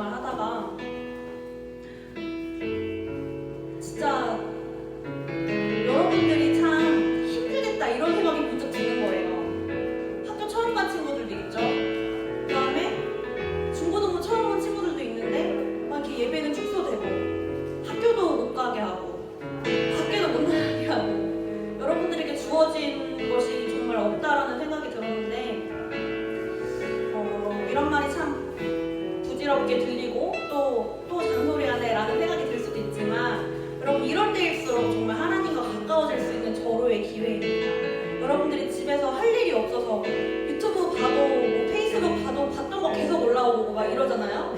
묵상을 하다가 진짜 여러분들이 참 힘들겠다 이런 생각이 문득 드는 거예요. 학교 처음 간 친구들도 있죠. 그 다음에 중고등부 처음 온 친구들도 있는데 막 이렇게 예배는 축소되고 학교도 못 가게 하고 밖에도 못 나가게 하고 여러분들에게 주어진 것이 정말 없다라는 생각이 들었는데 이런 말이 참 부질없게 들리고 또 잔소리하네 라는 생각이 들 수도 있지만 여러분 이럴 때일수록 정말 하나님과 가까워질 수 있는 절호의 기회입니다. 여러분들이 집에서 할 일이 없어서 유튜브 봐도 뭐 페이스북 봐도 봤던 거 계속 올라오고 막 이러잖아요.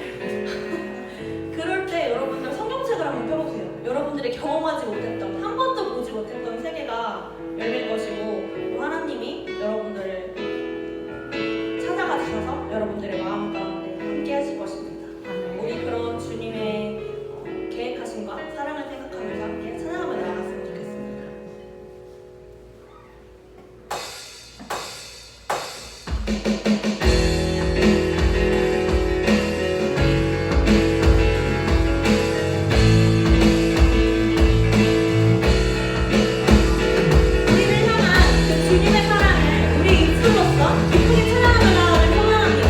그럴 때 여러분들 성경책을 한번 펴보세요. 여러분들이 경험하지 못했던 한 번도 보지 못했던 세계가 열릴 것이고 또 하나님이 여러분들을 찾아가 주셔서 여러분들의 마음 가운데 함께 하실 것입니다. 우리 그런 주님의 계획하심과 사랑을 생각하면서 함께 찬양하며 나아갔으면 좋겠습니다. 우리를 향한 그 주님의 사랑을 우리 입술로써 기쁘게 찬양하며 나아가길 소망합니다.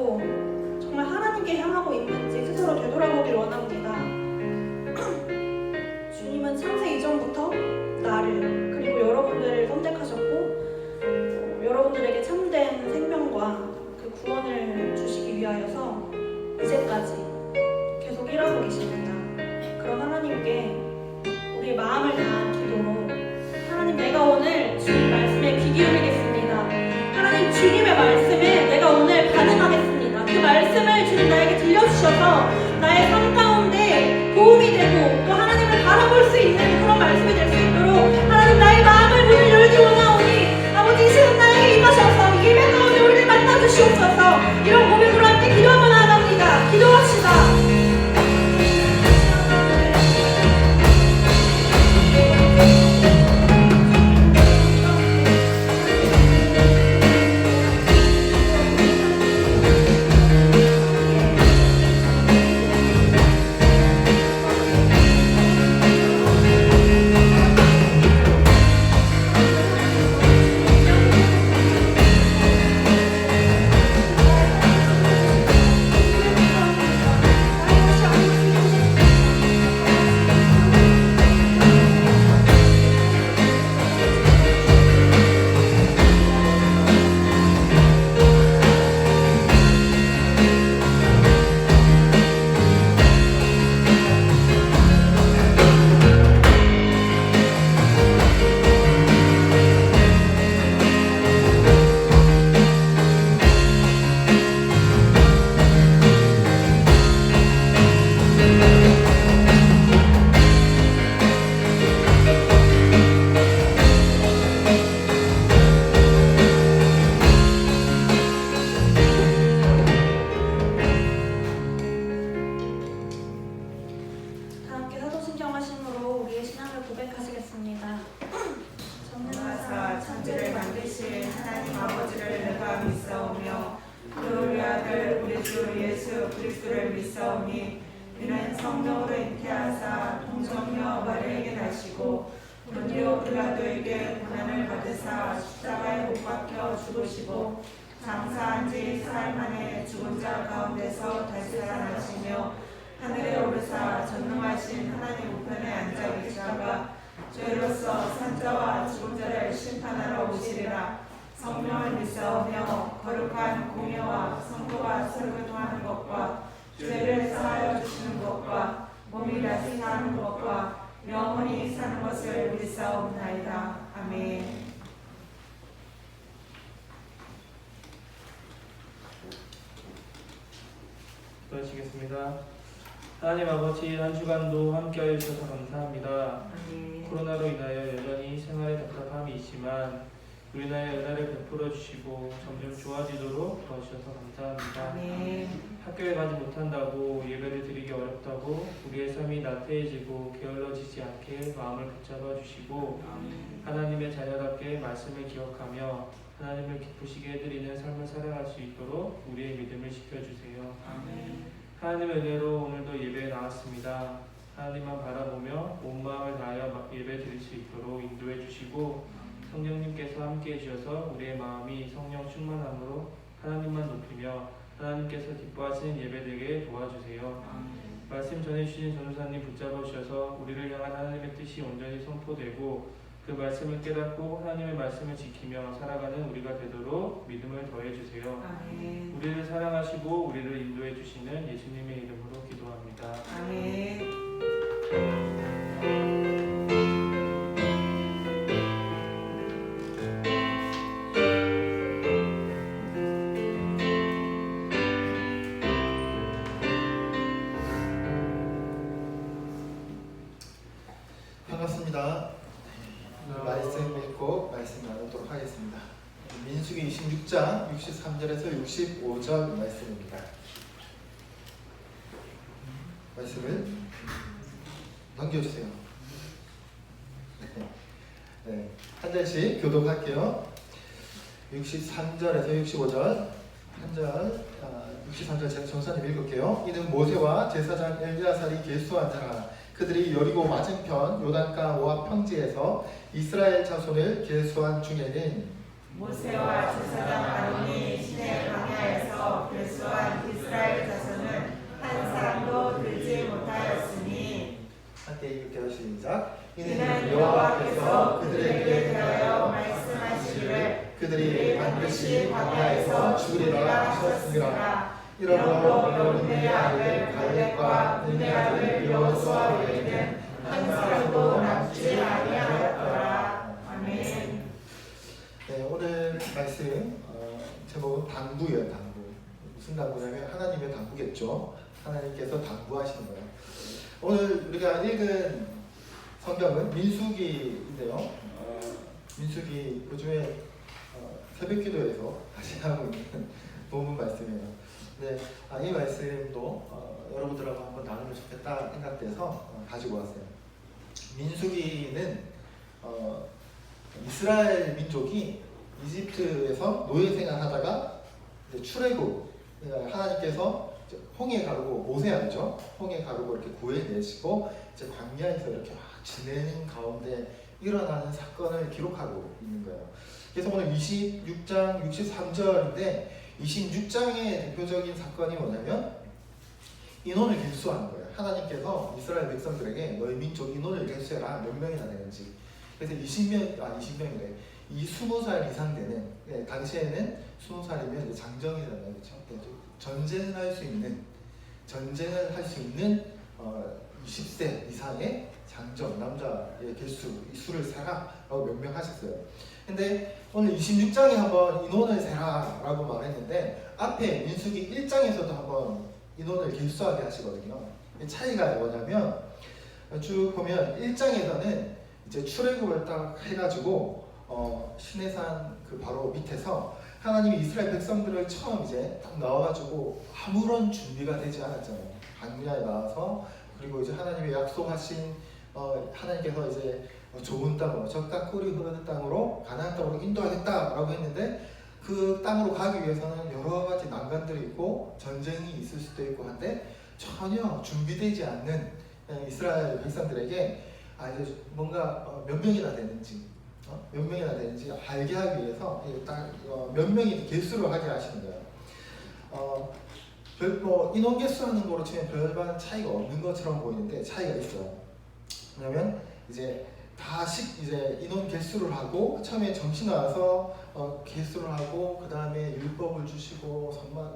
우리도 정말 하나님께 향하고 있는지 스스로 되돌아보길 원합니다. 주님은 창세 이전부터 나를 그리고 여러분들을 선택하셨고 여러분들에게 참된 생명과 그 구원을 주시기 위하여서 이제까지 계속 일하고 계십니다. 그런 하나님께 우리 마음을 다한 기도로 하나님, 내가 오늘 주님 말씀에 귀 기울이겠습니다. 하나님, 주님의 말씀에 내가 오늘 반응하겠습니다. 그 말씀을 주님 나에게 들려주셔서 나의 삶 가운데 도움이 되고 또 하나님을 바라볼 수 있는 그런 말씀이 될 수 있도록 하나님, 나의 마음을 문을 열기 원하오니 아버지, 이 시간 나에게 임하셔서 예배 가운데 우리를 만나주시옵소서. 이런 고백으로 함께 기도 한번 나갑니다. 기도합시다. 장사한 지 사흘 만에 죽은 자 가운데서 다시 살아나시며 하늘에 오르사 전능하신 하나님 우편에 앉아 계시다가 죄로서 산자와 죽은 자를 심판하러 오시리라. 성령을 믿사오며 거룩한 공예와 성도가 설교통하는 것과 죄를 사하여 주시는 것과 몸이 다시 사는 것과 영원히 사는 것을 믿사옵나이다. 아멘. 기도하시겠습니다. 하나님 아버지, 한 주간도 함께하여 주셔서 감사합니다. 코로나로 인하여 여전히 생활에 답답함이 있지만 우리나라에 은혜를 베풀어 주시고 점점 좋아지도록 도와주셔서 감사합니다. 학교에 가지 못한다고 예배를 드리기 어렵다고 우리의 삶이 나태해지고 게을러지지 않게 마음을 붙잡아 주시고 하나님의 자녀답게 말씀을 기억하며 하나님을 기쁘시게 해드리는 삶을 살아갈 수 있도록 우리의 믿음을 지켜주세요. 하나님의 은혜로 오늘도 예배에 나왔습니다. 하나님만 바라보며 온 마음을 다하여 예배 드릴 수 있도록 인도해 주시고 성령님께서 함께해 주셔서 우리의 마음이 성령 충만함으로 하나님만 높이며 하나님께서 기뻐하시는 예배 되게 도와주세요. 말씀 전해주신 전도사님 붙잡아 주셔서 우리를 향한 하나님의 뜻이 온전히 선포되고 그 말씀을 깨닫고 하나님의 말씀을 지키며 살아가는 우리가 되도록 믿음을 더해주세요. 우리를 사랑하시고 우리를 인도해 주시는 예수님의 이름으로 기도합니다. 아멘. 반갑습니다. 말씀 읽고 말씀 나누도록 하겠습니다. 민수기 26장 63절에서 65절 말씀입니다. 말씀을 넘겨주세요. 네, 한 절씩 교독할게요. 63절에서 65절 한 절, 63절 제가 전사님 읽을게요. 이는 모세와 제사장 엘리야살이 계수한 자라. 그들이 여리고 맞은편 요단강 모압 평지에서 이스라엘 자손을 계수한 중에는 모세와 제사장 아론이 시내 광야에서 계수한 죽으리라 하셨습니다. 이러므로 여러분의 아들 갈렙과 눈의 아들 여호수아에게는 한 사람도 남지 아니하였더라. 아멘. 네, 오늘 말씀 제목은 당부예요. 당부. 무슨 당부냐면 하나님의 당부겠죠. 하나님께서 당부하시는 거예요. 오늘 우리가 읽은 성경은 민수기인데요. 민수기 요즘에 새벽기도에서 다시 하고 있는 본문 말씀이에요. 네, 이 말씀도 여러분들하고 한번 나누면 좋겠다 생각돼서 가지고 왔어요. 민수기는 이스라엘 민족이 이집트에서 노예 생활하다가 출애굽, 그러니까 하나님께서 홍해 가르고 모세 알죠? 홍해 가르고 이렇게 구해내시고 이제 광야에서 이렇게 막 지내는 가운데 일어나는 사건을 기록하고 있는 거예요. 그래서 오늘 26장 63절인데 26장의 대표적인 사건이 뭐냐면 인원을 계수하는 거예요. 하나님께서 이스라엘 백성들에게 너희 민족 인원을 계수해라. 몇 명이나 되는지. 그래서 20명이래. 이 20살 이상 되는, 당시에는 20살이면 장정이잖아요. 그렇죠? 전쟁을 할 수 있는 20세 이상의 장정, 남자의 개수, 이 수를 세라라고 명명하셨어요. 근데 오늘 26장에 한번 인원을 세라라고 말했는데 앞에 민수기 1장에서도 한번 인원을 개수하게 하시거든요. 차이가 뭐냐면 쭉 보면 1장에서는 이제 출애굽을 딱 해가지고 시내산 그 바로 밑에서 하나님이 이스라엘 백성들을 처음 이제 딱 나와가지고 아무런 준비가 되지 않았잖아요. 광야에 나와서 그리고 이제 하나님이 약속하신 하나님께서 이제 좋은 땅으로 젖과 꿀이 흐르는 땅으로 가나안 땅으로 인도하겠다라고 했는데 그 땅으로 가기 위해서는 여러 가지 난관들이 있고 전쟁이 있을 수도 있고 한데 전혀 준비되지 않는 이스라엘 백성들에게 이제 뭔가 몇 명이나 되는지 알게 하기 위해서 몇 명이 개수를 하게 하시는 거예요. 인원 개수하는 거로 치면 별반 차이가 없는 것처럼 보이는데 차이가 있어요. 왜냐면 이제 이제 인원 개수를 하고 처음에 정신 나와서 개수를 하고 그 다음에 율법을 주시고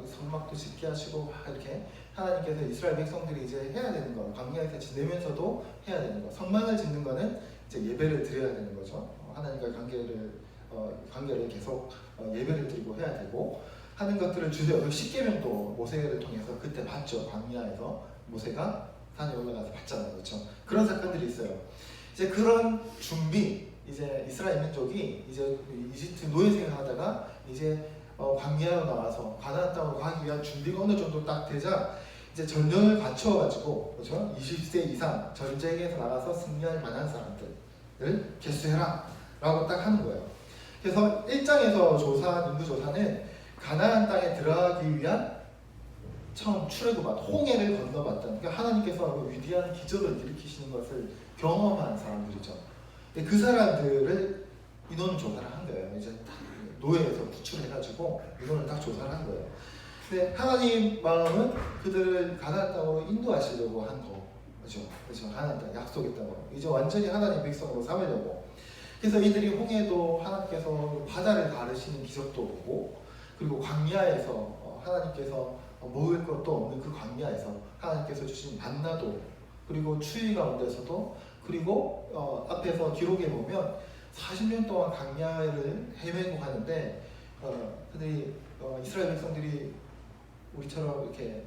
선막도 짓게 하시고 이렇게 하나님께서 이스라엘 백성들이 이제 해야 되는 거, 광야에서 지내면서도 해야 되는 거, 성막을 짓는 거는 이제 예배를 드려야 되는 거죠. 하나님과 관계를 계속 예배를 드리고 해야 되고 하는 것들을 주세요. 십계명도 모세를 통해서 그때 봤죠. 광야에서 모세가 산에 올라가서 봤잖아요. 그렇죠? 그런 사건들이 있어요. 이제 그런 준비, 이제 이스라엘 민족이 이제 이집트 노예 생활하다가 이제 광야로 나와서 가나안 땅으로 가기 위한 준비가 어느 정도 딱 되자 이제 전령을 갖춰가지고 그렇죠? 20세 이상 전쟁에서 나가서 승리할 만한 사람들을 개수해라라고 딱 하는 거예요. 그래서 1장에서 조사한 인구 조사는 가나안 땅에 들어가기 위한 처음 출애굽한 홍해를 건너봤던, 그러니까 하나님께서 위대한 기적을 일으키시는 것을 경험한 사람들이죠. 근데 그 사람들을 인원 조사를 한 거예요. 이제 딱 노예에서 구출해가지고 인원을 딱 조사를 한 거예요. 근데 하나님 마음은 그들을 가나안 땅으로 인도하시려고 한 거죠. 그렇죠. 가나안 땅 약속의 땅으로 이제 완전히 하나님 백성으로 삼으려고. 그래서 이들이 홍해도 하나님께서 바다를 가르시는 기적도 보고, 그리고 광야에서 하나님께서 먹을 것도 없는 그 광야에서 하나님께서 주신 만나도, 그리고 추위 가운데서도, 그리고 앞에서 기록에 보면 40년 동안 광야를 헤매고 하는데 그들이 이스라엘 백성들이 우리처럼 이렇게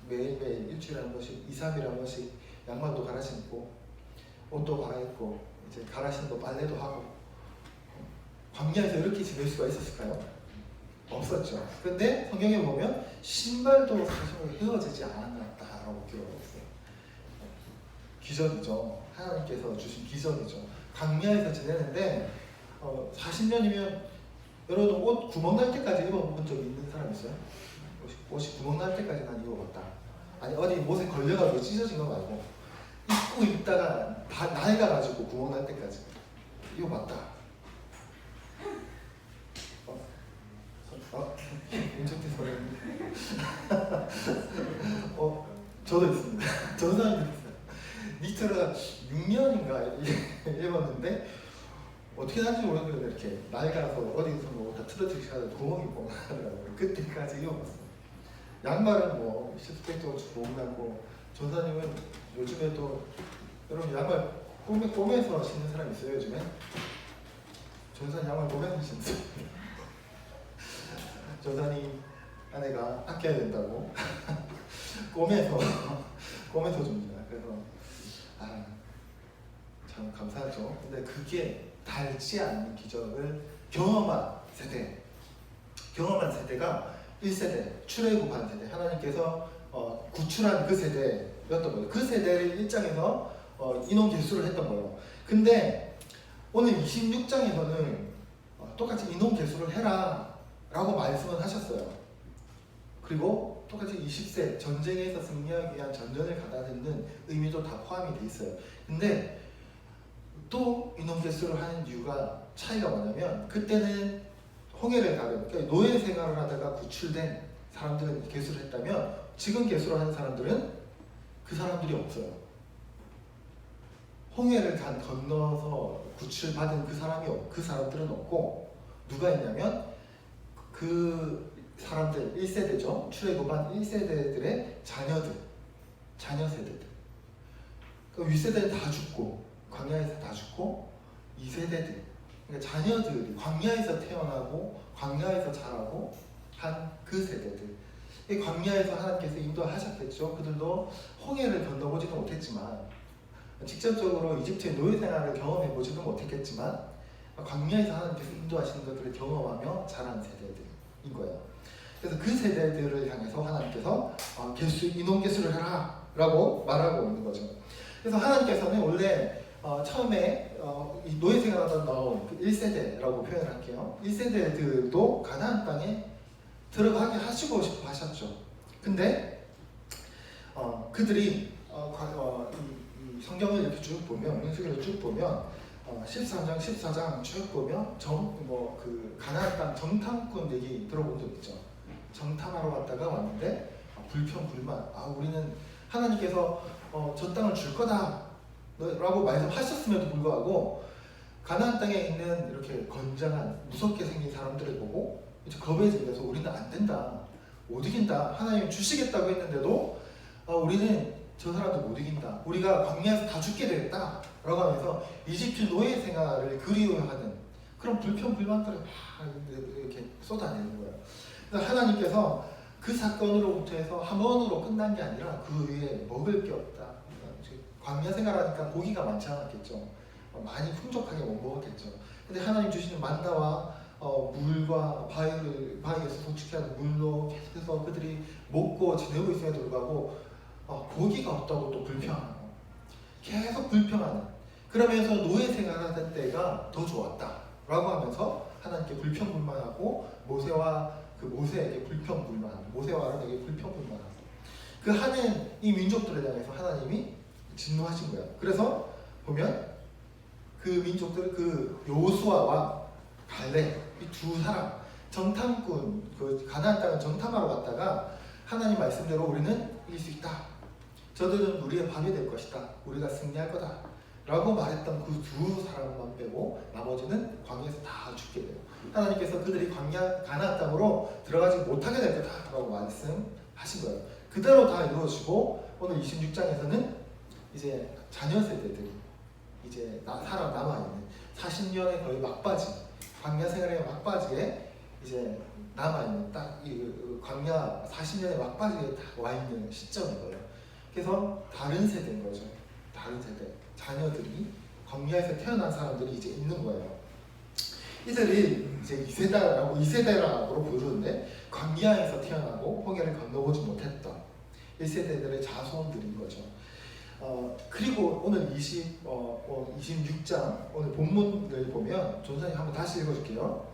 매일매일 일주일에 한 번씩 2, 3일에 한 번씩 양말도 갈아 신고 옷도 갈아입고 이제 갈아 신고 빨래도 하고 광야에서 이렇게 지낼 수가 있었을까요? 없었죠. 근데 성경에 보면 신발도 사실 헤어지지 않았다라고 기록하고 있어요. 기적이죠. 하나님께서 주신 기적이죠. 광야에서 지내는데 40년이면 여러분 옷 구멍 날 때까지 입어본 적이 있는 사람 있어요? 옷이 구멍 날 때까지 난 입어봤다. 아니 어디 못에 걸려가지고 찢어진 거 말고 입고 입다가 다 낡아가지고 구멍 날 때까지 입어봤다. 인적대 소리. 저도 있습니다. 저도 사람들이 있어요. 니트를 6년인가 입었는데 어떻게 하는지 모르겠는데 이렇게 낡아서 어디서 뭐 다 틀어지셔서 구멍이 뻥나더라고요. 그때까지 입어봤어요. 양말은 뭐 시스펙도 못 나고 전사님은 요즘에 또 여러분 양말 꼬매서 신는 사람 있어요 요즘에? 전사님 양말 꼬매서 신는 전사님 아내가 아껴야 된다고 꼬매서 줍니다. 그래서 참 감사하죠. 근데 그게 닳지 않는 기적을 경험한 세대가 1세대 출애굽한 세대, 하나님께서 구출한 그 세대였던 거예요. 그 세대를 1장에서 인원 개수를 했던 거예요. 근데 오늘 26장에서는 똑같이 인원 개수를 해라 라고 말씀을 하셨어요. 그리고 똑같이 20세 전쟁에서 승리하기 위한 전전을 가다듬는 의미도 다 포함이 돼 있어요. 근데 또 인원 개수를 하는 이유가 차이가 뭐냐면 그때는 홍해를 가면 그러니까 노예 생활을 하다가 구출된 사람들은 개수를 했다면 지금 개수를 하는 사람들은 그 사람들이 없어요. 홍해를 건너서 구출받은 그 사람들은 없고 누가 있냐면 그 사람들 1세대죠. 출애굽한 1세대들의 자녀 세대들. 그 윗세대는 다 죽고 광야에서 다 죽고 2세대들 그러니까 자녀들이 광야에서 태어나고 광야에서 자라고 한 그 세대들. 이 광야에서 하나님께서 인도하셨겠죠. 그들도 홍해를 건너보지도 못했지만 직접적으로 이집트의 노예 생활을 경험해보지도 못했겠지만 광야에서 하나님께서 인도하시는 것들을 경험하며 자란 세대들인 거예요. 그래서 그 세대들을 향해서 하나님께서 인원 개수를 해라 라고 말하고 있는 거죠. 그래서 하나님께서는 원래 처음에 이 노예 생활하던 나온 그 1세대라고 표현을 할게요. 1세대들도 가나안 땅에 들어가게 하시고 싶어 하셨죠. 근데 그들이 이 성경을 이렇게 쭉 보면 민수기를 쭉 보면 13장 14장 쭉 보면 그 가나안 땅 정탐꾼 얘기 들어본 적 있죠. 정탐하러 갔다가 왔는데 불평불만 우리는 하나님께서 저 땅을 줄 거다 라고 말씀하셨음에도 불구하고 가나안 땅에 있는 이렇게 건장한 무섭게 생긴 사람들을 보고 이제 겁에 질려서 우리는 안 된다 못 이긴다 하나님 주시겠다고 했는데도 우리는 저 사람들 못 이긴다 우리가 광야에서 다 죽게 되겠다 라고 하면서 이집트 노예 생활을 그리워하는 그런 불평불만들을 막 이렇게 쏟아내는 거예요. 그래서 하나님께서 그 사건으로부터 해서 한 번으로 끝난 게 아니라 그 위에 먹을 게 없다. 광야 생활하니까 고기가 많지 않았겠죠. 많이 풍족하게 못 먹었겠죠. 근데 하나님 주시는 만나와 물과 바위에서 도축해야 물로 계속해서 그들이 먹고 지내고 있음에도 불구하고 고기가 없다고 또 불평하고 계속 불평하는 그러면서 노예 생활하던 때가 더 좋았다 라고 하면서 하나님께 불평불만하고 모세에게 불평불만하고 모세와 아론에게 불평불만하고 그 하는 이 민족들에 대해서 하나님이 진노하신 거예요. 그래서 보면 그 민족들 그 여호수아와 갈렙 이 두 사람 정탐꾼 그 가나안 땅을 정탐하러 갔다가 하나님 말씀대로 우리는 이길 수 있다. 저들은 우리의 밥이 될 것이다. 우리가 승리할 거다. 라고 말했던 그 두 사람만 빼고 나머지는 광야에서 다 죽게 돼요. 하나님께서 그들이 가나안 땅으로 들어가지 못하게 될 거다. 라고 말씀하신 거예요. 그대로 다 이루어지고 오늘 26장에서는 이제 자녀 세대들이 이제 살아남아있는 40년의 거의 막바지 광야 생활의 막바지에 이제 남아있는 딱 이 광야 40년의 막바지에 딱 와있는 시점인 거예요. 그래서 다른 세대인 거죠. 다른 세대 자녀들이 광야에서 태어난 사람들이 이제 있는 거예요. 이들이 이제 2세대라고 부르는데 광야에서 태어나고 홍해를 건너보지 못했던 1세대들의 자손들인 거죠. 그리고 오늘 26장 오늘 본문을 보면 전사님 한번 다시 읽어줄게요.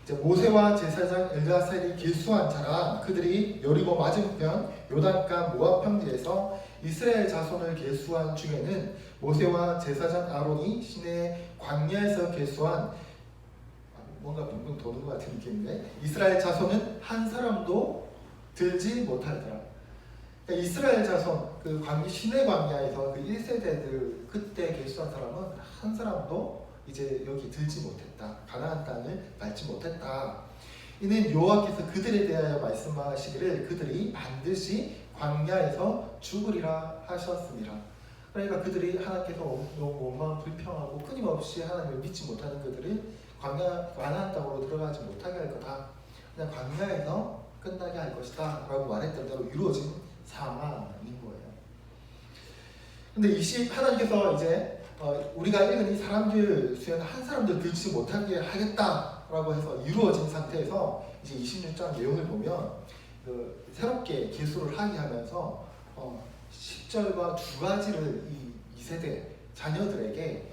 이제 모세와 제사장 엘르아살이 계수한 자라 그들이 여리고 맞은편 요단강 모압 평지에서 이스라엘 자손을 계수한 중에는 모세와 제사장 아론이 시내 광야에서 계수한 뭔가 붕붕 도는 것 같은 느낌인데 이스라엘 자손은 한 사람도 들지 못하더라. 그러니까 이스라엘 자손 그 시내 광야에서 그 1세대들 그때 계수한 사람은 한 사람도 이제 여기 들지 못했다. 가나안 땅을 밟지 못했다. 이는 여호와께서 그들에 대하여 말씀하시기를 그들이 반드시 광야에서 죽으리라 하셨습니다. 그러니까 그들이 하나님께서 너무 원망 불평하고 끊임없이 하나님을 믿지 못하는 그들을 가나안 땅으로 들어가지 못하게 할 거다. 그냥 광야에서 끝나게 할 것이다 라고 말했던 대로 이루어진 상황인 거예요. 근데 하나님께서 이제 우리가 읽은 이 사람들 수에는 한 사람도 들지 못하게 하겠다라고 해서 이루어진 상태에서 이제 26장 내용을 보면 새롭게 기술을 하게 하면서 10절과 두 가지를 이 세대 자녀들에게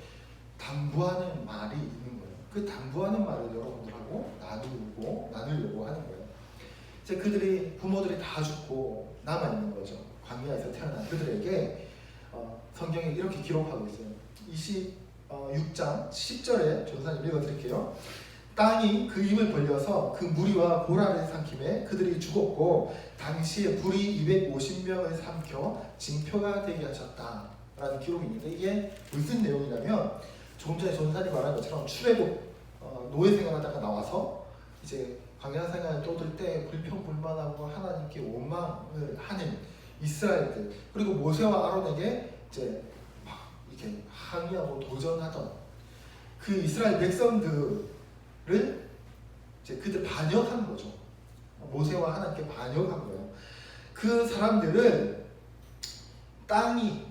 당부하는 말이 있는 거예요. 그 당부하는 말을 여러분들하고 나누려고 하는 거예요. 이제 부모들이 다 죽고 남아 있는 거죠. 광야에서 태어난 그들에게 성경에 이렇게 기록하고 있어요. 26장 10절에 전사님 읽어드릴게요. 땅이 그 입을 벌려서 그 무리와 고라를 삼키매 그들이 죽었고 당시에 불이 250명을 삼켜 징표가 되게 하셨다 라는 기록이 있는데 이게 무슨 내용이냐면 조금 전에 전사님 말한 것처럼 출애굽 노예 생활하다가 나와서 이제 광야 생활을 떠들 때 불평불만하고 하나님께 원망을 하는 이스라엘들 그리고 모세와 아론에게 이제 막 이렇게 항의하고 도전하던 그 이스라엘 백성들을 이제 그들 반역한 거죠. 모세와 하나님께 반역한 거예요. 그 사람들을 땅이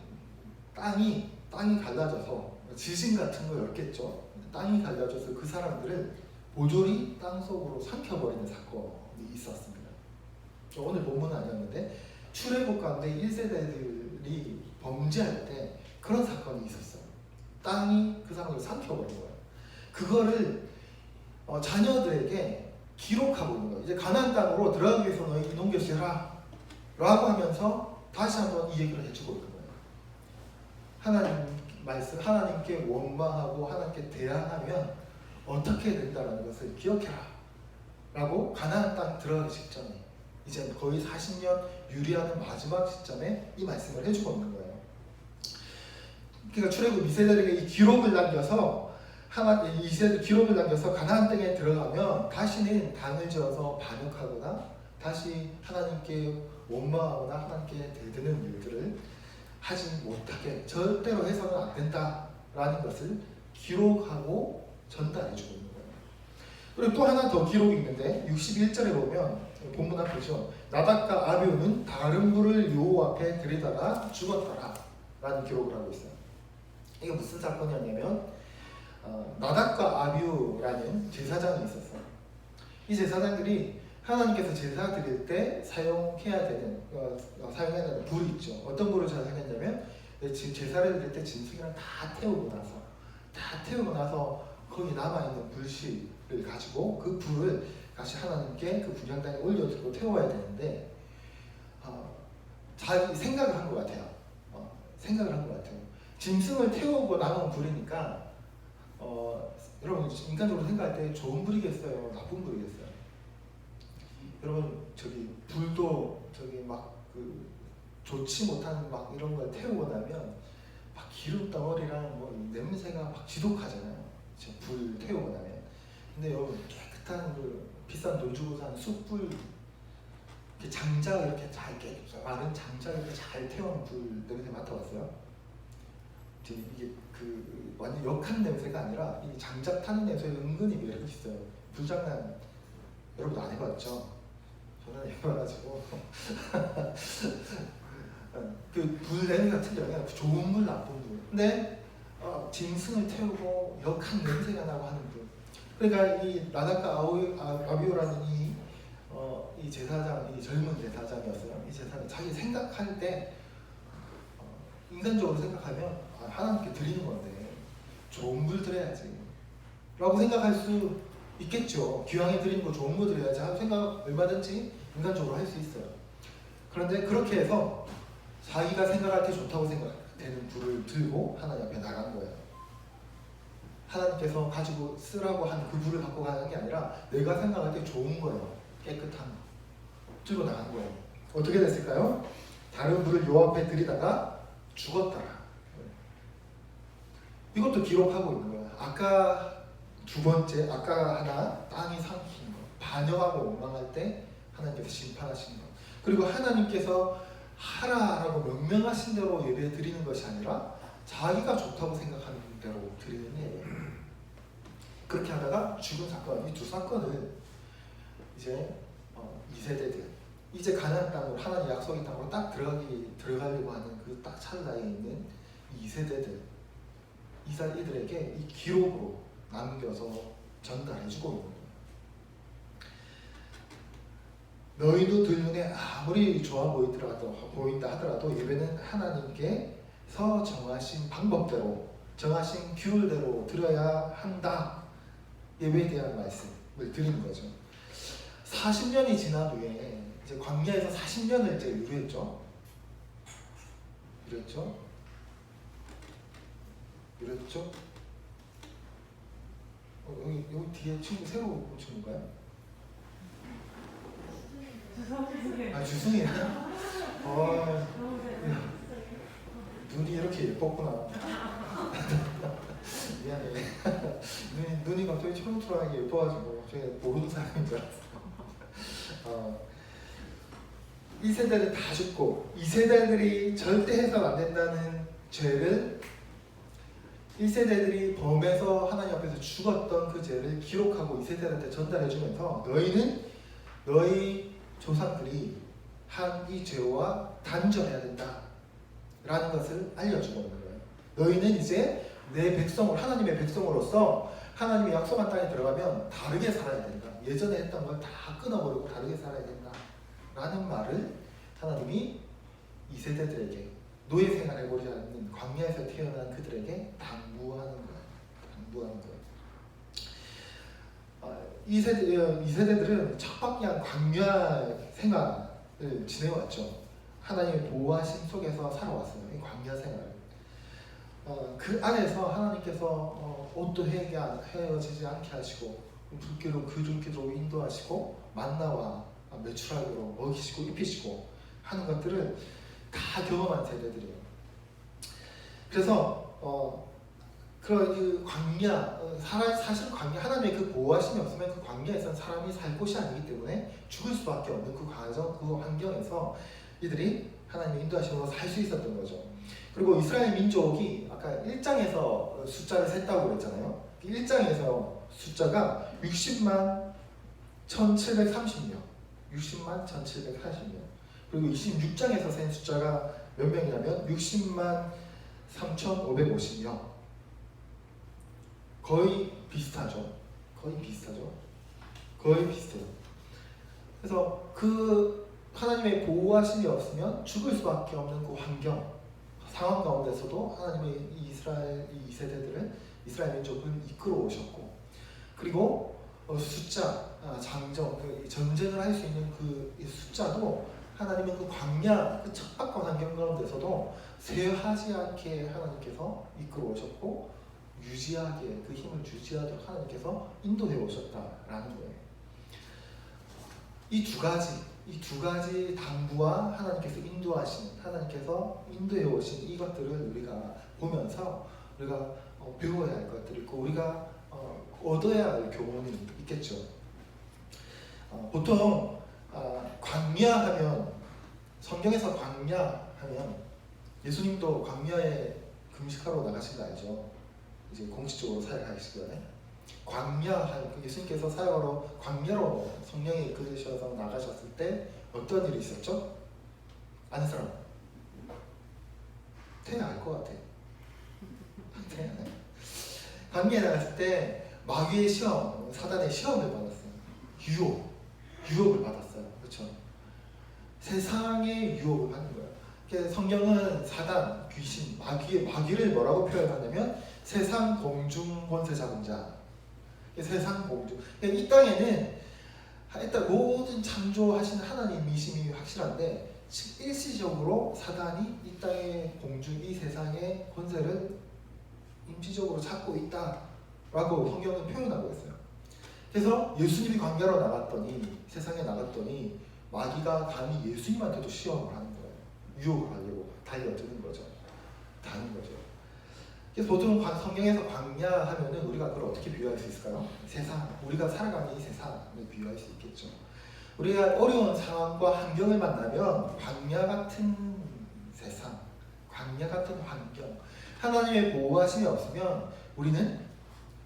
갈라져서 지진 같은 거였겠죠. 땅이 갈라져서 그 사람들을 모조리 땅 속으로 삼켜버리는 사건이 있었습니다. 오늘 본문은 아니었는데 출애굽 가운데 1세대들이 범죄할 때 그런 사건이 있었어요. 땅이 그 사람을 삼켜버린 거예요. 그거를 자녀들에게 기록하고 있는 거예요. 이제 가나안 땅으로 들어가기 위해서 너희 농경시해라 라고 하면서 다시 한번 이 얘기를 해주고 있는 거예요. 하나님께 원망하고 하나님께 대항하면 어떻게 된다는 것을 기억해라 라고 가나안 땅 들어가기 직전에 이제 거의 40년 유리하는 마지막 시점에 이 말씀을 해주고 있는 거예요. 그러니까 출애굽 2세대에게 이 기록을 남겨서 기록을 남겨서 가나안 땅에 들어가면 다시는 당을 지어서 반역하거나 다시 하나님께 원망하거나 하나님께 대드는 일들을 하지 못하게 절대로 해서는 안 된다라는 것을 기록하고 전달해주고 있는 거예요. 그리고 또 하나 더 기록이 있는데 61절에 보면 본문 앞이죠. 나답과 아비후는 다른 불을 여호와 앞에 들이다가 죽었더라 라는 기록을 하고 있어요. 이게 무슨 사건이었냐면 나답과 아비후라는 제사장이 있었어요. 이 제사장들이 하나님께서 제사 드릴 때 사용해야 되는 불이 있죠. 어떤 불을 사용했냐면 제사를 드릴 때 짐승이랑 다 태우고 나서 거기 남아있는 불씨를 가지고 그 불을 다시 하나님께 그 분향단에 올려두고 태워야 되는데 자기 생각을 한 것 같아요. 짐승을 태우고 남은 불이니까 여러분 인간적으로 생각할 때 좋은 불이겠어요? 나쁜 불이겠어요? 여러분 불도 좋지 못한 막 이런 걸 태우고 나면 막 기름 덩어리랑 뭐 냄새가 막 지독하잖아요. 불 태우고 나면. 근데 여러분 깨끗한 비싼 돈 주고 산 숯불 이렇게 장작 이렇게 잘 마른 장작 이렇게 잘 태운 불 냄새 맡아봤어요? 이게 완전 역한 냄새가 아니라 이 장작 타는 냄새가 은근히 매력이 있어요. 불장난 여러분도 안 해봤죠? 저는 해봐가지고 그 불 냄새가 틀려요. 좋은 불, 나쁜 불. 근데 짐승을 태우고 역한 냄새가 나고 하는 불. 그러니까 이 나답과 아비후라는 이 제사장, 이 젊은 제사장이었어요. 이 제사장 자기 생각할 때 인간적으로 생각하면 하나님께 드리는 건데 좋은 불 드려야지 라고 생각할 수 있겠죠. 귀향에 드리는 거 좋은 거 드려야지 하는 생각 얼마든지 인간적으로 할 수 있어요. 그런데 그렇게 해서 자기가 생각할 때 좋다고 생각되는 불을 들고 하나님 앞에 나간 거예요. 하나님께서 가지고 쓰라고 한 그 불을 갖고 가는 게 아니라 내가 생각할 때 좋은 거예요. 깨끗한 거 들고 나간 거예요. 어떻게 됐을까요? 다른 불을 요 앞에 들이다가 죽었더라. 이것도 기록하고 있는 거예요. 아까 두 번째, 아까 하나 땅이 삼킨 것, 반역하고 원망할 때 하나님께서 심판하신 것, 그리고 하나님께서 하라라고 명명하신 대로 예배 드리는 것이 아니라 자기가 좋다고 생각하는 대로 드리는 예배. 그렇게 하다가 죽은 사건, 이 두 사건을 이제 2세대들, 이제 가나안 땅으로, 하나님 약속의 땅으로 딱 들어가려고 하는 그 딱 찰나에 있는 2세대들, 이들에게 이 기록으로 남겨서 전달해주고 있는 거예요. 너희들 눈에 아무리 좋아 보인다 하더라도 예배는 하나님께서 정하신 방법대로, 정하신 규율대로 드려야 한다. 예배에 대한 말씀을 드리는 거죠. 40년이 지난 후에 이제 광야에서 40년을 이제 유리했죠. 여기 뒤에 친구 새로 온 친구인가요? 아, 주승이야? 눈이 이렇게 예뻤구나. 미안해. 눈이 갑자기 초롱초롱하게 예뻐가지고 제가 모르는 사람인 줄 알았어. 1세대는 다 죽고 2세대들이 절대 해서는 안 된다는 죄를 1세대들이 범해서 하나님 앞에서 죽었던 그 죄를 기록하고 2세대한테 전달해주면서 너희는 너희 조상들이 한 이 죄와 단절해야 된다 라는 것을 알려주고 있는 거예요. 너희는 이제 내 백성을, 하나님의 백성으로서 하나님의 약속한 땅에 들어가면 다르게 살아야 된다. 예전에 했던 걸 다 끊어버리고 다르게 살아야 된다 라는 말을 하나님이 2세대들에게, 노예 생활해보지 않는 광야에서 태어난 그들에게 당부하는 거예요. 2세대들은 척박한 광야 생활을 지내왔죠. 하나님의 보호하심 속에서 살아왔어요. 이 광야 생활. 그 안에서 하나님께서 옷도 헤어지지 않게 하시고 불길로 그들로 인도하시고 만나와 메추라기로 먹이시고 입히시고 하는 것들을 다 경험한 세대들이에요. 그래서 그 광야, 사실 광야, 하나님의 그 보호하심이 없으면 그 광야에선 사람이 살 곳이 아니기 때문에 죽을 수밖에 없는 그 과정, 그 환경에서 이들이 하나님의 인도하심으로 살 수 있었던 거죠. 그리고 이스라엘 민족이 아까 1장에서 숫자를 셌다고 그랬잖아요. 1장에서 숫자가 60만 1730명, 60만 1740명. 그리고 26장에서 센 숫자가 몇 명이냐면 60만 3550명. 거의 비슷해요. 그래서 그 하나님의 보호하심이 없으면 죽을 수밖에 없는 그 환경, 상황 가운데서도 하나님의 이스라엘 2세대들은 이스라엘 민족을 이끌어 오셨고, 그리고 숫자, 장정, 전쟁을 할 수 있는 그 숫자도 하나님은 그 광야, 그 척박한 환경 가운데서도 쇠하지 않게 하나님께서 이끌어 오셨고, 유지하게, 그 힘을 유지하도록 하나님께서 인도해 오셨다라는 거예요. 이 두 가지 당부와 하나님께서 하나님께서 인도해 오신 이것들을 우리가 보면서 우리가 배워야 할 것들이 있고 우리가 얻어야 할 교훈이 있겠죠. 보통 광야하면, 성경에서 광야하면 예수님도 광야에 금식하러 나가신 거 알죠? 이제 공식적으로 사역하시기 전에 예수님께서 사역하러 광야로 성령이 이끌으셔서 나가셨을 때 어떤 일이 있었죠? 아는 사람? 태야 알 것 같아. 태야. 광야에 나갔을 때 마귀의 시험, 사단의 시험을 받았어요. 유혹을 받았어요. 그렇죠? 세상의 유혹을 받는 거예요. 그래서 성경은 사단, 귀신, 마귀를 뭐라고 표현하냐면 세상 공중 권세 잡은 자. 세상 공중. 이 땅에는 일단 모든 창조하신 하나님이심이 확실한데 일시적으로 사단이 이 땅의 공중, 이 세상의 권세를 임시적으로 잡고 있다라고 성경은 표현하고 있어요. 그래서 예수님이 광야로 나갔더니, 세상에 나갔더니 마귀가 감히 예수님한테도 시험을 하는 거예요. 유혹을 하려고 달려드는 거죠. 다는 거죠. 그래서 보통 성경에서 광야 하면은 우리가 그걸 어떻게 비유할 수 있을까요? 세상, 우리가 살아가는 이 세상을 비유할 수 있겠죠. 우리가 어려운 상황과 환경을 만나면 광야 같은 세상, 광야 같은 환경, 하나님의 보호하심이 없으면 우리는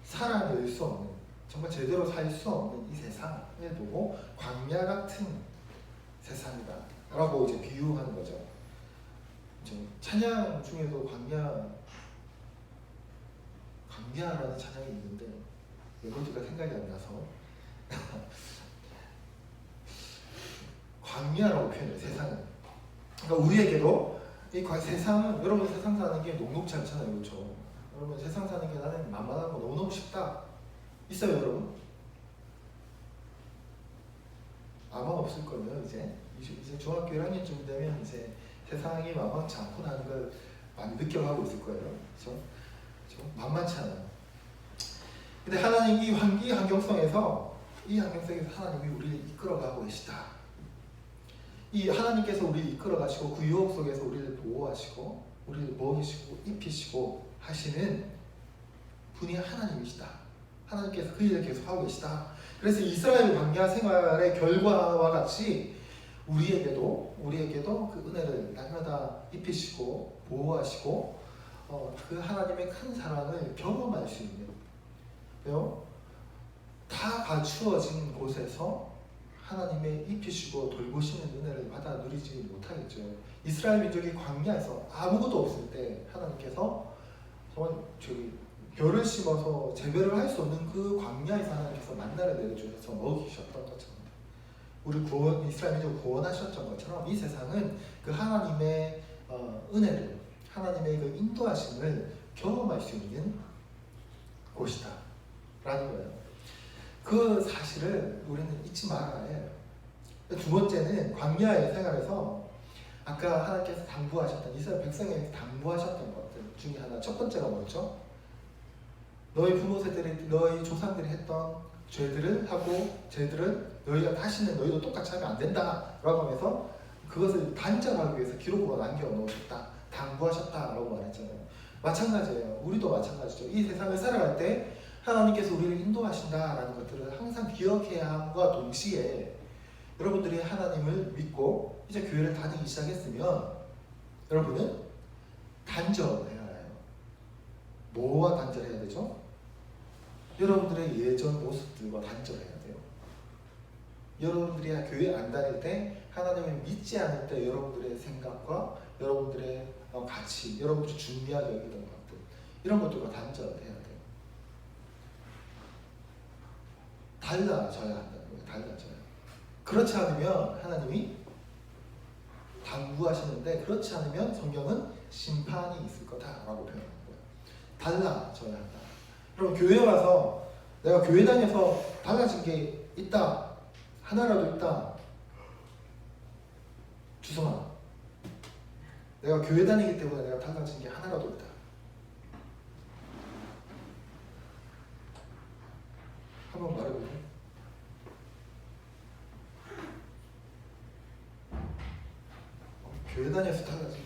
살아낼 수 없는, 정말 제대로 살 수 없는 이 세상을 보고 광야 같은 세상이다 라고 이제 비유하는 거죠. 찬양 중에도 광야라는 찬양이 있는데 멜로디가 생각이 안 나서 광야라고 표현해요. 세상은. 그러니까 우리에게도 이 세상은, 여러분 세상 사는 게 녹록지 않잖아요. 그렇죠? 여러분 세상 사는 게 나는 만만한 거 너무너무 쉽다 있어요 여러분? 아마 없을 거예요. 이제 중학교 1학년쯤 되면 이제 세상이 만만치 않구나 하는 걸 많이 느껴가고 있을 거예요. 그렇죠? 만만치 않아요. 근데 하나님 이 환경성에서 하나님이 우리를 이끌어가고 계시다. 이 하나님께서 우리를 이끌어가시고 그 유혹 속에서 우리를 보호하시고 우리를 먹이시고 입히시고 하시는 분이 하나님이시다. 하나님께서 그 일을 계속 하고 계시다. 그래서 이스라엘 광야 생활의 결과와 같이 우리에게도 그 은혜를 날마다 입히시고 보호하시고 그 하나님의 큰 사랑을 경험할 수 있는, 다 갖추어진 곳에서 하나님의 입히시고 돌보시는 은혜를 받아 누리지 못하겠죠. 이스라엘 민족이 광야에서 아무것도 없을 때 하나님께서 정말 벼를 심어서 재배를 할 수 없는 그 광야에서 하나님께서 만나를 내려주셔서 먹이셨던 것처럼, 우리 이스라엘 민족을 구원하셨던 것처럼 이 세상은 그 하나님의 은혜를, 하나님의 그 인도하심을 경험할 수 있는 곳이다 라는 거예요. 그 사실을 우리는 잊지 말아야 해요. 두 번째는 광야의 생활에서 아까 하나님께서 당부하셨던, 이스라엘 백성에게 당부하셨던 것들 중에 하나, 첫 번째가 뭐였죠? 너희 부모 세대들이, 너희 조상들이 했던 죄들을 하고 죄들을 너희가 다시는 너희도 똑같이 하면 안 된다 라고 하면서 그것을 단절하기 위해서 기록으로 남겨놓으셨다, 당부하셨다라고 말했잖아요. 마찬가지예요. 우리도 마찬가지죠. 이 세상을 살아갈 때 하나님께서 우리를 인도하신다라는 것들을 항상 기억해야 함과 동시에, 여러분들이 하나님을 믿고 이제 교회를 다니기 시작했으면 여러분은 단절해야 해요. 뭐와 단절해야 되죠? 여러분들의 예전 모습들과 단절해야 돼요. 여러분들이 교회 안 다닐 때, 하나님을 믿지 않을 때 여러분들의 생각과 여러분들의 가치, 여러분들이 중요하게 여기던 것들, 이런 것들과 단절해야 돼요. 달라져야 한다는 거예요. 달라져요. 그렇지 않으면 하나님이 당부하시는데, 그렇지 않으면 성경은 심판이 있을 거다라고 표현하는 거예요. 달라져야 한다. 그럼 교회 와서 내가 교회 다녀서 달라진 게 있다, 하나라도 있다, 주성아, 내가 교회 다니기 때문에 내가 달라진 게 하나라도 있다, 한번 말해보세요. 교회 다녀서 달라진,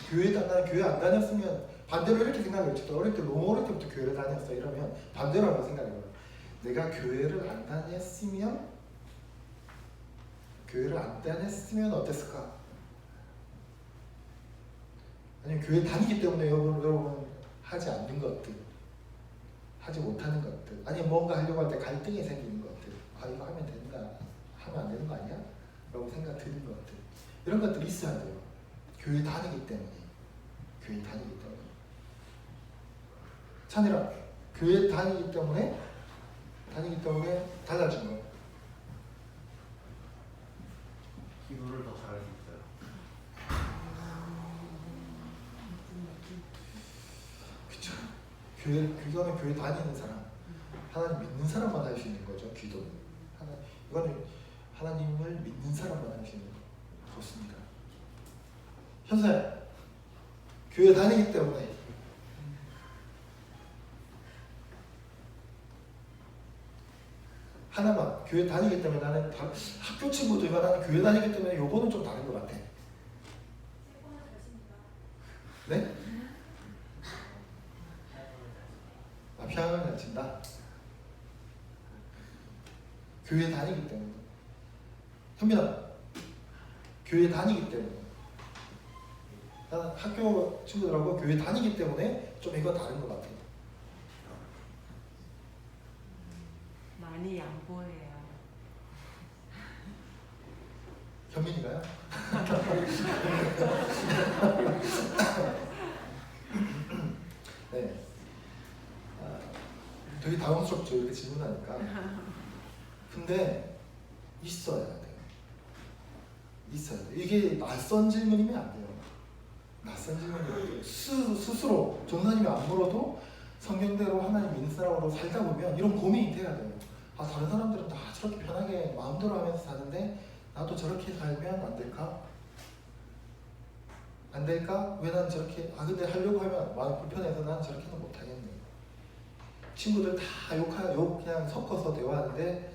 난 교회 안 다녔으면, 반대로 이렇게 생각했죠. 어릴 때 너무 어릴 때부터 교회를 다녔어 이러면 반대로 한번 생각해봐요. 내가 교회를 안 다녔으면 어땠을까? 아니면 교회 다니기 때문에 여러분 하지 않는 것들, 하지 못하는 것들, 아니면 뭔가 하려고 할 때 갈등이 생기는 것들, 이거 하면 된다, 하면 안 되는 거 아니야? 라고 생각 드는 것들, 이런 것들이 있어야 돼요. 교회 다니기 때문에. 찬이라, 교회 다니기 때문에 달라진 거예요. 기도를 더 잘할 수 있어요. 그쵸. 교회 다니는 사람, 하나님 믿는 사람만 할 수 있는 거죠. 기도는. 이거는 하나님을 믿는 사람만 할 수 있는 거. 좋습니다. 현사야, 교회 다니기 때문에 하나만, 교회 다니기 때문에 나는 학교 친구들과 나는 교회 다니기 때문에 요거는 좀 다른 것 같아. 네? 지킨다. 교회 다니기 때문에. 현민아, 교회 다니기 때문에. 나는 학교 친구들하고 교회 다니기 때문에 좀 이거 다른 것 같아요. 많이 양보해요. 현민이가요? 네. 되게 당황스럽죠, 이렇게 질문하니까. 근데 있어야 돼요. 있어야 돼요. 이게 낯선 질문이면 안 돼요. 낯선 질문이면 안 돼요. 스스로 전사님이 안 물어도 성경대로 하나님 믿는 사람으로 살다 보면 이런 고민이 돼야 돼요. 아, 다른 사람들은 다 저렇게 편하게 마음대로 하면서 사는데 나도 저렇게 살면 안 될까? 안 될까? 왜 난 저렇게, 근데 하려고 하면 마음이 불편해서 난 저렇게는 못하겠네. 친구들 다 욕 그냥 섞어서 대화하는데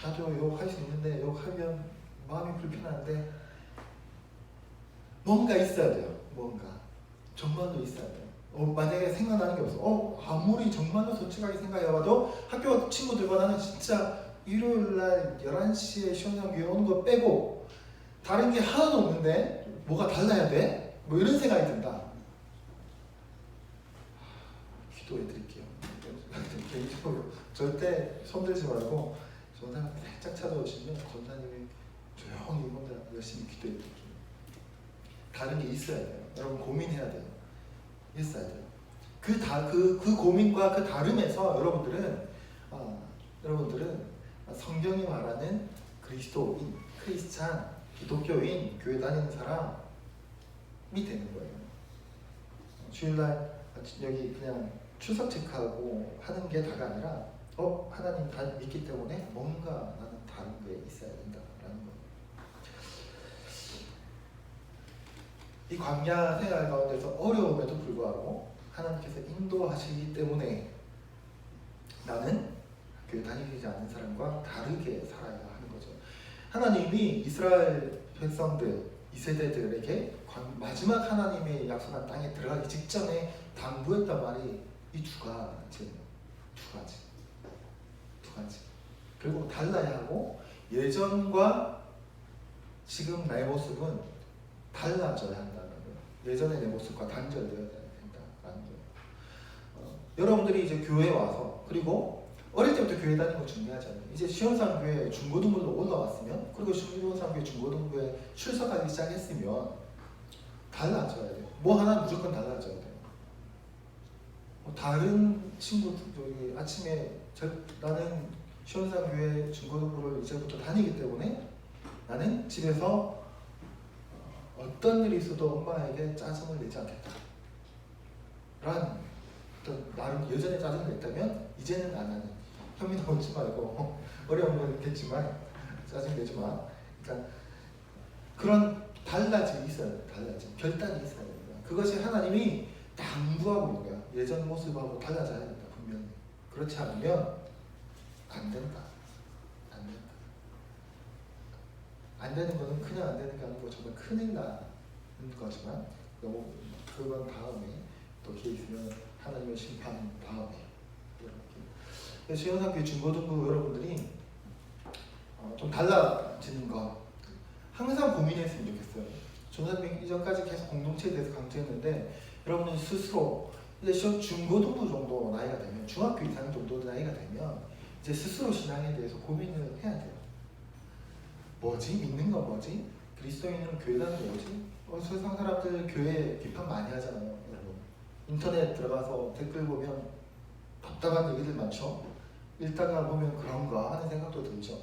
나도 욕할 수 있는데 욕하면 마음이 불편한데 뭔가 있어야 돼요. 뭔가 정말로 있어야 돼요. 만약에 생각나는 게 없어. 아무리 정말로 솔직하게 생각해봐도 학교 친구들과 나는 진짜 일요일날 11시에 시원상교회 오는 거 빼고 다른 게 하나도 없는데 뭐가 달라야 돼? 뭐 이런 생각이 든다. 기도해 드릴게요. 개인적으로 절대 손들지 말고 전사님 살짝 찾아오시면 전사님이 조용히 혼자 열심히 기도해 드릴게요. 다른 게 있어야 돼요. 여러분 고민해야 돼요. 있어야 돼요. 그 고민과 그 다름에서 여러분들은 성경이 말하는 그리스도인, 크리스찬, 기독교인, 교회 다니는 사람이 되는 거예요. 주일날 여기 그냥 출석 체크하고 하는 게 다가 아니라 하나님 다 믿기 때문에 뭔가 나는 다른 게 있어야 된다라는 거예요. 이 광야 생활 가운데서 어려움에도 불구하고 하나님께서 인도하시기 때문에 나는 교회 다니지 않는 사람과 다르게 살아야 하는 거죠. 하나님이 이스라엘 백성들, 2세대들에게 마지막 하나님의 약속한 땅에 들어가기 직전에 당부했단 말이 이 두 가지. 결국 달라야 하고 예전과 지금 나의 모습은 달라져야 한다는 거예요. 예전의 내 모습과 단절되어야 된다는 거예요. 여러분들이 이제 교회에 와서 그리고 어릴 때부터 교회 다니는 거 중요하잖아요. 이제 시원상교회 중고등부로 올라왔으면 그리고 시원상교회 중고등부에 출석하기 시작했으면 달라져야 돼요. 뭐 하나 무조건 달라져야 돼요. 다른 친구들 아침에 나는 시원상교회 중고등부를 이제부터 다니기 때문에 나는 집에서 어떤 일이 있어도 엄마에게 짜증을 내지 않겠다. 라는 어떤 나름 예전에 짜증을 냈다면 이제는 안 하는. 현민아 오지 말고 어려운 건 있겠지만 짜증 내지 마. 그러니까 그런 달라짐이 있어야 돼. 결단이 있어야 됩니다. 그것이 하나님이 당부하고 있는 거야. 예전 모습하고 달라져야 된다. 분명히. 그렇지 않으면 안 된다. 안 되는 거는 그냥 안 되는 게 아니고 정말 큰일 나는 거지만 너무 그건 다음에 또 기회 있으면 하나님의 심판 다음에 이렇게. 시원상교회 중고등부 여러분들이 좀 달라지는 거 항상 고민했으면 좋겠어요. 전사님 이전까지 계속 공동체에 대해서 강조했는데 여러분은 스스로 이제 중고등부 정도 나이가 되면 중학교 이상 정도 나이가 되면 이제 스스로 신앙에 대해서 고민을 해야 돼요. 뭐지? 믿는 건 뭐지? 그리스도인은 교회 다니는 뭐지? 세상 사람들 교회 비판 많이 하잖아요. 여러분. 인터넷 들어가서 댓글 보면 답답한 얘기들 많죠? 읽다가 보면 그런가 하는 생각도 들죠.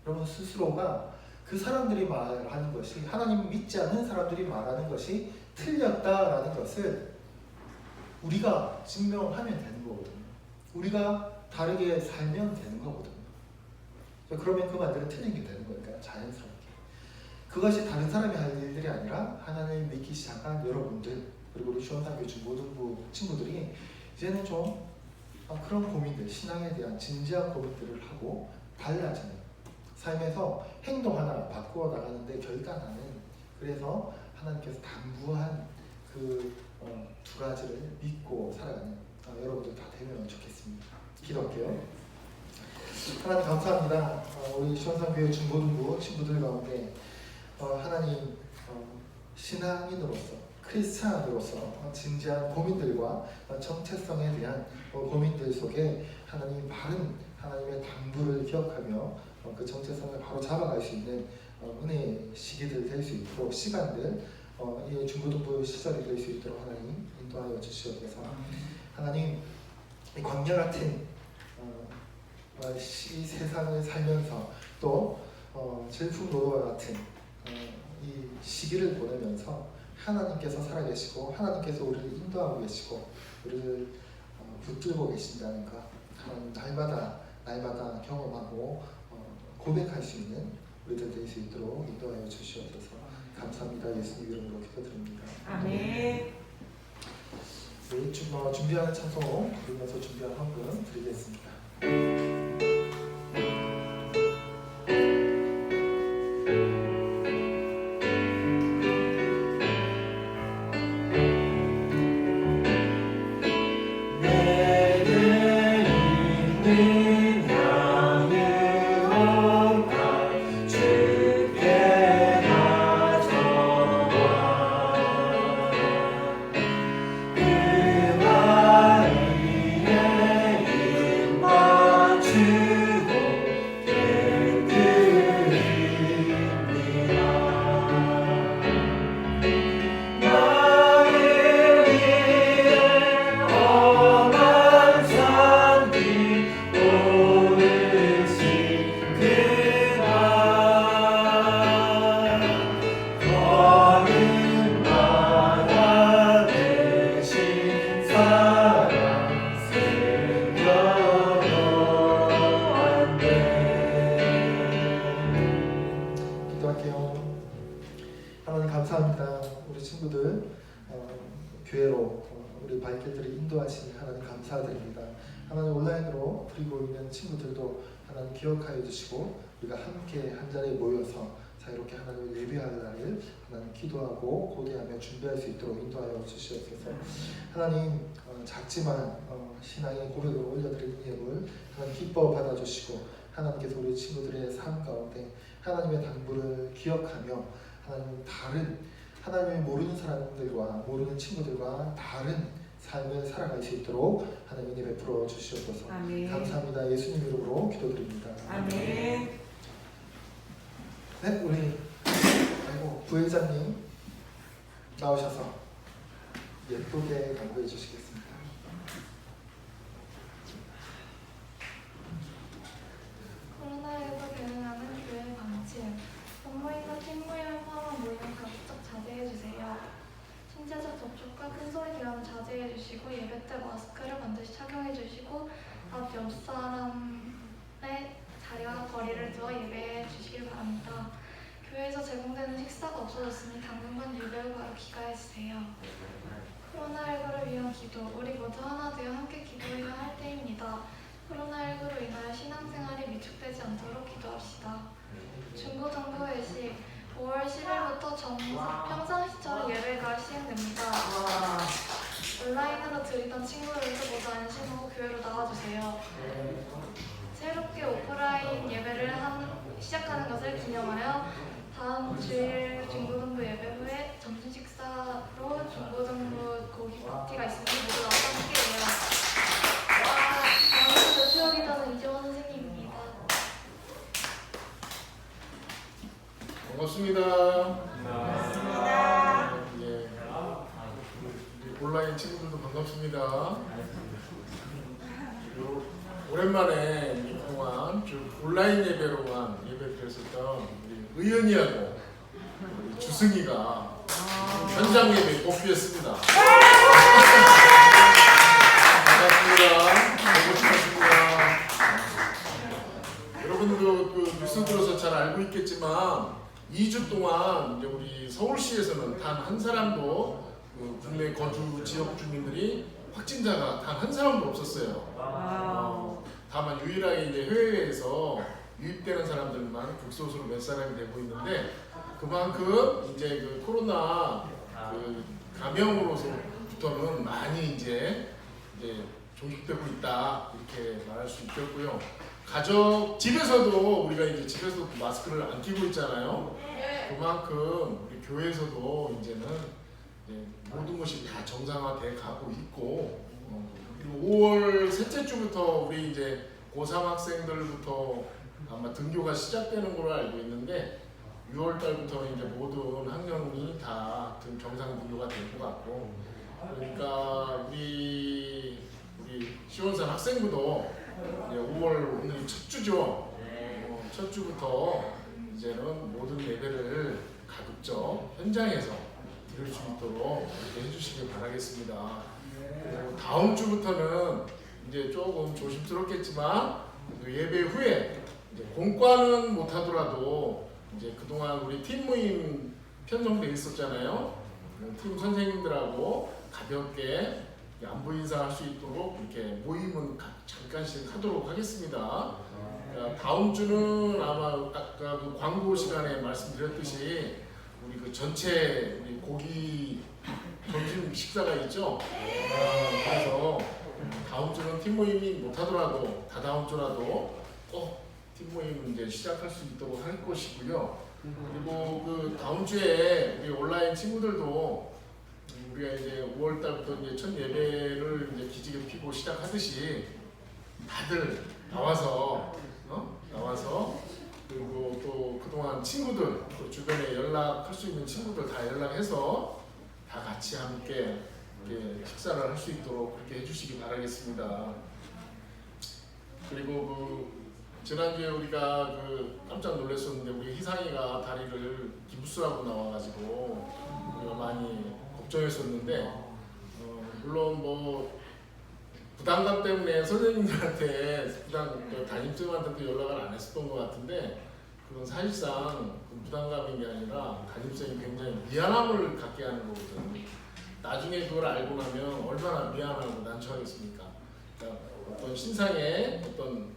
여러분 스스로가 그 사람들이 말하는 것이 하나님 믿지 않는 사람들이 말하는 것이 틀렸다라는 것을 우리가 증명하면 되는 거거든요. 우리가 다르게 살면 되는 거거든요. 그러면 그 말들은 틀린 게 되는 거니까 자연스럽게. 그것이 다른 사람이 할 일들이 아니라 하나님 믿기 시작한 여러분들 그리고 우리 시원상교회 중고등부 친구들이 이제는 좀 그런 고민들, 신앙에 대한 진지한 고민들을 하고 달라지는 삶에서 행동 하나 바꾸어 나가는데 결단하는 그래서 하나님께서 당부한 그 두 가지를 믿고 살아가는 여러분들 다 되면 좋겠습니다. 기도할게요. 하나님 감사합니다. 우리 시원산교회 중고등부 친구들 가운데 하나님 신앙인으로서 크리스찬으로서 진지한 고민들과 정체성에 대한 고민들 속에 하나님 바른 하나님의 당부를 기억하며 그 정체성을 바로 잡아갈 수 있는 은혜의 시기들 될 수 있도록 시간들 이 중고등부 시절이 될 수 있도록 하나님 인도하여 주시옵소서. 하나님 이 광야 같은 이 세상을 살면서 또 질풍노도와 같은 이 시기를 보내면서 하나님께서 살아계시고 하나님께서 우리를 인도하고 계시고 우리를 붙들고 계신다는 것 하나님 날마다 경험하고 고백할 수 있는 우리들 될 수 있도록 인도하여 주시옵소서. 감사합니다. 예수님 이름으로 기도드립니다. 아멘. 네, 준비하는 찬송 부르면서 준비한 헌금 드리겠습니다. 하나님 감사합니다. 우리 친구들 교회로 우리 바이클들을 인도하시니 하나님 감사드립니다. 하나님 온라인으로 드리고 있는 친구들도 하나님 기억하여 주시고 우리가 함께 한 자리에 모여서 자유롭게 하나님을 예배할 날을 하나님 기도하고 고대하며 준비할 수 있도록 인도하여 주시옵소서. 하나님 작지만 신앙의 고백을 올려드리는 예물 하나님 기뻐 받아주시고 하나님께서 우리 친구들의 삶 가운데 하나님의 당부를 기억하며 하나님 다른 하나님을 모르는 사람들과 모르는 친구들과 다른 삶을 살아갈 수 있도록 하나님이 베풀어 주시옵소서. 아멘. 감사합니다. 예수님 이름으로 기도드립니다. 아멘. 네, 우리 부회장님 나오셔서 예쁘게 강구해 주시겠습니다. 코로나19 대응하는 교회 방침, 본모임과 팀모임, 포함한 모임은 가급적 자제해주세요. 신체적 접촉과 큰 소리 대화는 자제해주시고 예배 때 마스크를 반드시 착용해주시고 앞 옆 사람의 자리와 거리를 두어 예배해 주시길 바랍니다. 교회에서 제공되는 식사가 없어졌으니 당분간 예배 후 바로 귀가해주세요. 코로나19를 위한 기도, 우리 모두 하나 되어 함께 기도해야 할 때입니다. 코로나19로 인하여 신앙생활이 위축되지 않도록 기도합시다. 중고등부 회식 5월 10일부터 평상시처럼 예배가 시행됩니다. 온라인으로 드리던 친구들도 모두 안심하고 교회로 나와주세요. 새롭게 오프라인 예배를 시작하는 것을 기념하여 다음 주일 중고등부 예배 후에 점심 식사로 중고등부 고기 파티가 있으니 모두 나와서 함께해요. 다음 대표이사는 이재원 선생님입니다. 반갑습니다. 반갑습니다. 예. 온라인 친구들도 반갑습니다. 오랜만에 이동안 온라인 예배로만 예배드렸었던 우리 의연이하고 우리 주승이가 현장 예배 뽑히었습니다. 반갑습니다. 보고 싶었습니다. 여러분들도 그 뉴스 들어서 잘 알고 있겠지만 2주 동안 이제 우리 서울시에서는 단 한 사람도 그 국내 거주 지역 주민들이 확진자가 단 한 사람도 없었어요. 다만 유일하게 이제 해외에서 유입되는 사람들만 극소수로 몇 사람이 되고 있는데 그만큼 이제 그 코로나 그 감염으로서부터는 많이 이제 종식되고 있다 이렇게 말할 수 있겠고요. 가족 집에서도 우리가 이제 집에서도 마스크를 안 끼고 있잖아요. 그만큼 우리 교회에서도 이제는 이제 모든 것이 다 정상화돼 가고 있고 그리고 5월 셋째 주부터 우리 이제 고3 학생들부터 아마 등교가 시작되는 걸로 알고 있는데 6월 달부터 이제 모든 학년이 다 정상 등교가 될 것 같고 그러니까 우리 시원산 학생부도 이제 5월 오늘 첫 주죠. 첫 주부터 이제는 모든 예배를 가급적 현장에서 드릴 수 있도록 이렇게 해주시길 바라겠습니다. 그리고 다음 주부터는 이제 조금 조심스럽겠지만 예배 후에 이제 공과는 못하더라도 이제 그동안 우리 팀 모임 편성돼 있었잖아요. 팀 선생님들하고 가볍게 안부 인사할 수 있도록 이렇게 모임은 잠깐씩 하도록 하겠습니다. 다음 주는 아마 아까 그 광고 시간에 말씀드렸듯이 우리 그 전체 우리 고기 점심 식사가 있죠. 그래서 다음 주는 팀 모임이 못하더라도 다다음 주라도 꼭 팀 모임 이제 시작할 수 있도록 할 것이고요. 그리고 그 다음 주에 우리 온라인 친구들도 우리가 이제 5월 달부터 이제 첫 예배를 이제 기지개 피고 시작하듯이 다들 나와서 그리고 또 그동안 친구들 또 주변에 연락할 수 있는 친구들 다 연락해서 다 같이 함께 이렇게 식사를 할 수 있도록 그렇게 해주시기 바라겠습니다. 그리고 그 지난주에 우리가 그 깜짝 놀랐었는데 우리 희상이가 다리를 기부스하고 나와가지고 우리가 많이 걱정했었는데 물론 뭐 부담감 때문에 선생님들한테 담임쌤한테도 연락을 안 했었던 것 같은데 그건 사실상 그 부담감인 게 아니라 담임쌤이 굉장히 미안함을 갖게 하는 거거든요. 나중에 그걸 알고 나면 얼마나 미안하고 난처하겠습니까? 그러니까 어떤 신상에 어떤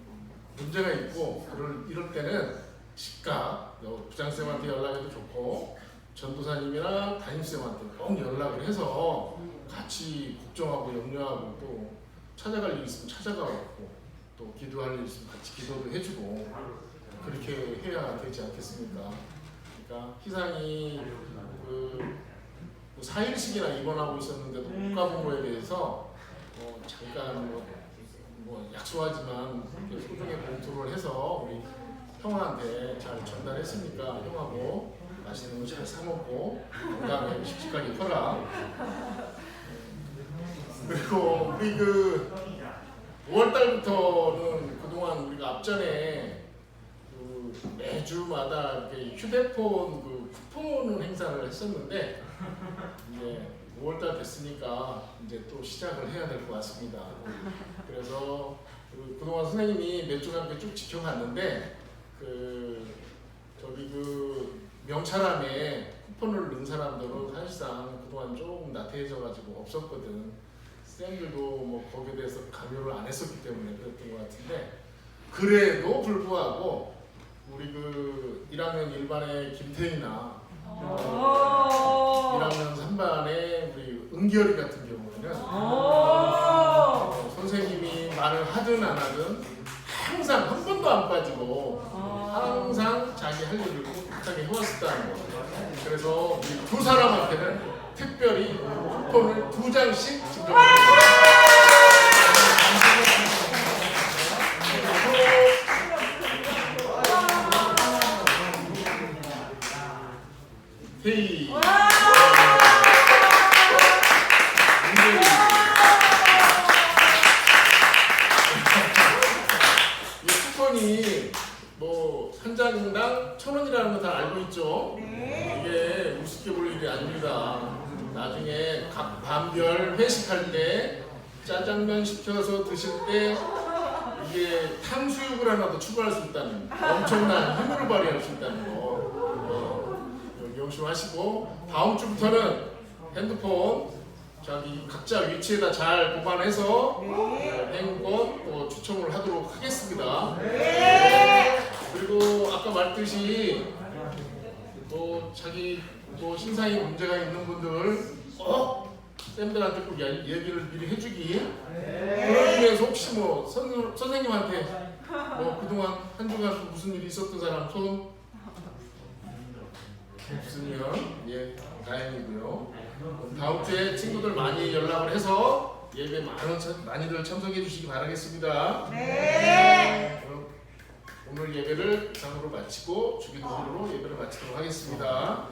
문제가 있고 이럴 때는 즉각 부장쌤한테 연락해도 좋고 전도사님이나 담임쌤한테 꼭 연락을 해서 같이 걱정하고 염려하고 또 찾아갈 일 있으면 찾아가고 또 기도할 일 있으면 같이 기도도 해주고 그렇게 해야 되지 않겠습니까? 그러니까 희상이 그 4일씩이나 입원하고 있었는데도 못 가본 거에 대해서 잠깐 뭐 약소하지만 이렇게 소중히 봉투를 해서 우리 형한테 잘 전달했으니까 형하고 맛있는 거 잘 사먹고 건강하게 씩씩하게 커라. 그리고 우리 그 5월달부터는 그동안 우리가 앞전에 그 매주마다 이렇게 휴대폰 그 쿠폰 행사를 했었는데 이제 5월달 됐으니까 이제 또 시작을 해야 될 것 같습니다. 그래서 그동안 선생님이 몇 주간 이렇게 쭉 지켜봤는데 저기 명찰함에 쿠폰을 넣은 사람들은 사실상 그동안 조금 나태해져가지고 없었거든. 쌤들도 뭐 거기에 대해서 강요를 안 했었기 때문에 그랬던 것 같은데 그래도 불구하고 우리 1학년 1반의 김태희나 1학년 3반의 우리 은결이 같은 경우에는 선생님이 말을 하든 안 하든 항상 한 번도 안 빠지고 항상 자기 할 일을 꿋꿋하게 해왔었다는 거. 그래서 이 두 사람한테는 특별히 쿠폰을 2장씩 증정합니다. 회의 이 쿠폰이 뭐 한 장당 1,000원이라는 거 다 알고 있죠? 이게 우습게 볼 일이 아닙니다. 나중에 각 반별 회식할 때 짜장면 시켜서 드실 때 이게 탕수육을 하나 더 추가할 수 있다는 엄청난 힘을 발휘할 수 있다는 거 명심하시고 다음 주부터는 핸드폰 자기 각자 위치에다 잘 보관해서 행운 또 추첨을 하도록 하겠습니다. 그리고 아까 말했듯이 또 자기 또 신상에 문제가 있는 분들 꼭 쌤들한테 꼭 얘기를 미리 해주기. 그런 의미에서 혹시 뭐 선생님한테 뭐 그동안 한 주간 무슨 일이 있었던 사람 손 없으면 예 다행이고요. 다음 주에 친구들 많이 연락을 해서 예배 많이들 참석해 주시기 바라겠습니다. 네. 그럼 오늘 예배를 이상으로 마치고 주기도문으로 예배를 마치도록 하겠습니다.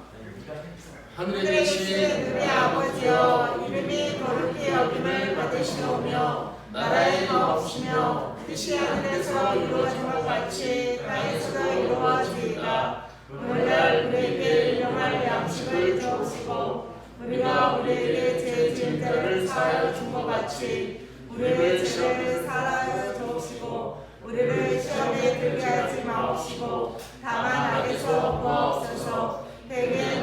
하늘에 하늘에 계신 계신 우리 아버지여, 이름이 거룩히 여김을 받으시오며 나라의 마옵시며 뜻이 하늘에서 이루어진 것 같이 땅에서도 이루어지이다. 오늘날 우리에게 일용할 양식을 주옵시고 우리가 우리에게 죄 지은 자를 사하여 준 것 같이 우리의 죄를 사하여 주옵시고 우리를 시험에 들게 하지 마옵시고 다만 악에서 구하옵소서. 대개